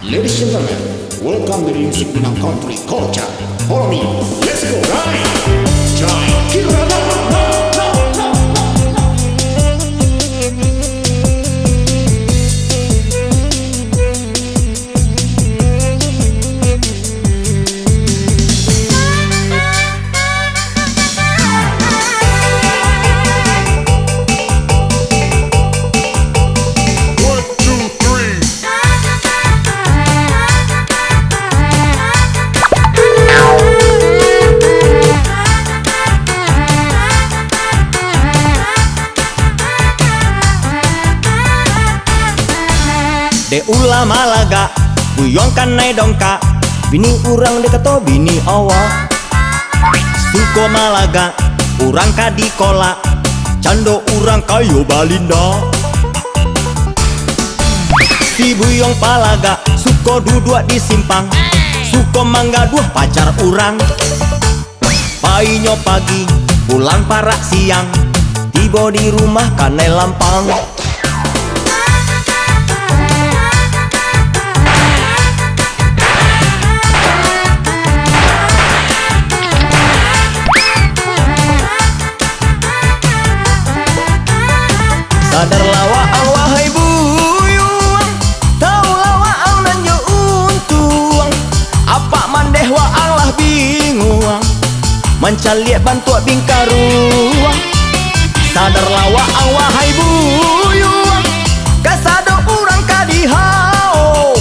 Ladies and gentlemen, welcome to the music Minang Country Culture. Follow me, let's go, right? Join Kira. De ulah Malaga, buyong kanai dongka, bini urang dekato bini awa. Suko Malaga, urang kadikola, cando urang kayo Balinda. Si buyong Palaga, suko dudua di simpang, suko mangga duah pacar urang. Painyo pagi, pulang parak siang, tiba di rumah kanai lampang. Sadar lawa ang wahai buyuang, tau lawa ang nanyo untuang, apa mandeh wa ang lah binguang, mencaliak bantuak bingkaruang. Sadar lawa ang wahai buyuang, kasado urang kadihao,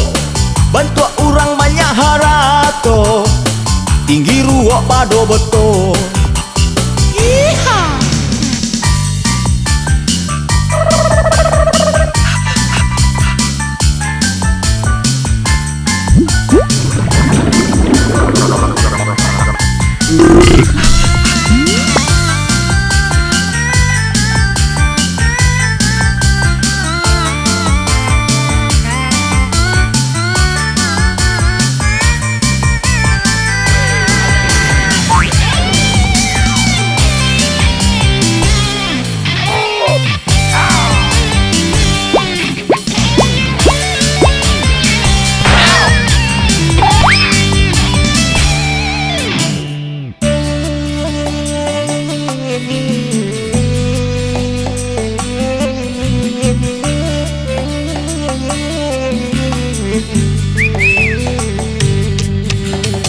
bantuak urang banyak harato, tinggi ruok pado beto.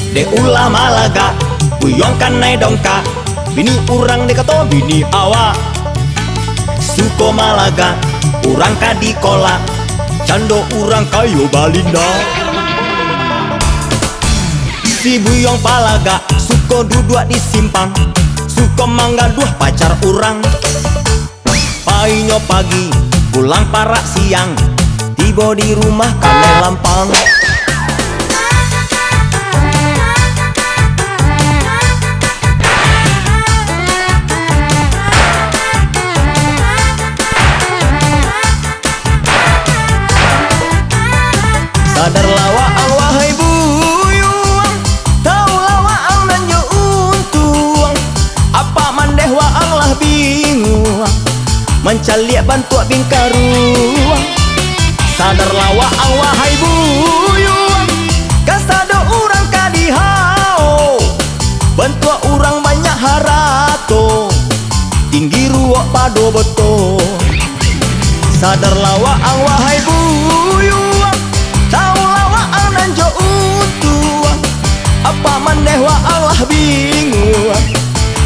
De ulah Malaga, buyong kanai dongka, bini urang dekato bini awa. Suko Malaga, urang kadikola, cando urang kayo Balinda. Si buyong Palaga, suko dudua di simpang, suko mangga duah pacar urang. Painyo pagi, pulang parak siang, tiba di rumah kanai lampang. Sadar lawa ang wahai buyuang, tau lawa ang nanyo untuang, apa mandeh wa ang lah binguang, mencaliak bantuak bingkaruang. Sadar lawa ang wahai buyuang, kasado urang kadihao, bantuak urang banyak harato, tinggi ruok pado beto. Sadar lawa ang wahai buyuang, tau lawa ang nanjo utuang, apa maneh wa Allah binguang,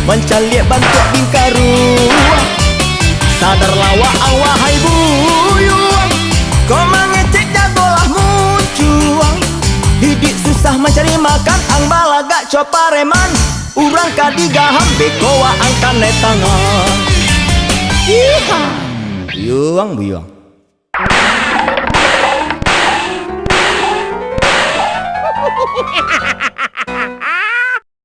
mencaliak bantuak bingkaruang. Sadar lawa ang wahai buyuang, kau mengecek jagolah muncuang, hidup susah mencari makan ang balaga copareman urang. Angka digaham bekoa angkane tangan. Yuang buyang.